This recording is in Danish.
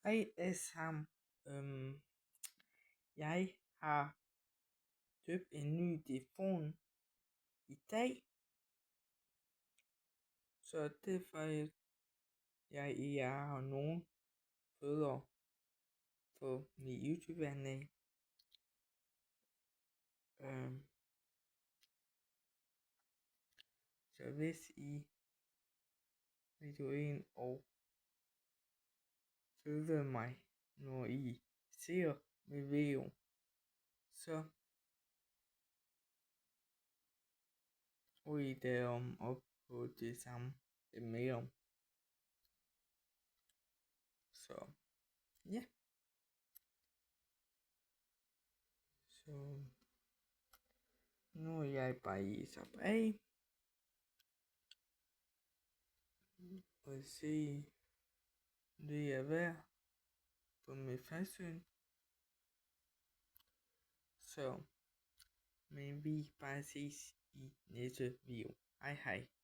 Hej alle sammen. Jeg har købt en ny telefon i dag, så derfor jeg har nogle følgere på min YouTube-kanal. Så hvis I vil gå ind og følge mig, når I ser min video, så tror I derom op på det samme mere. Så ja, så nu er jeg bare i tilbage og se det er værd på min fjernsyn. Så men vi bare ses i næste video. Hej hej.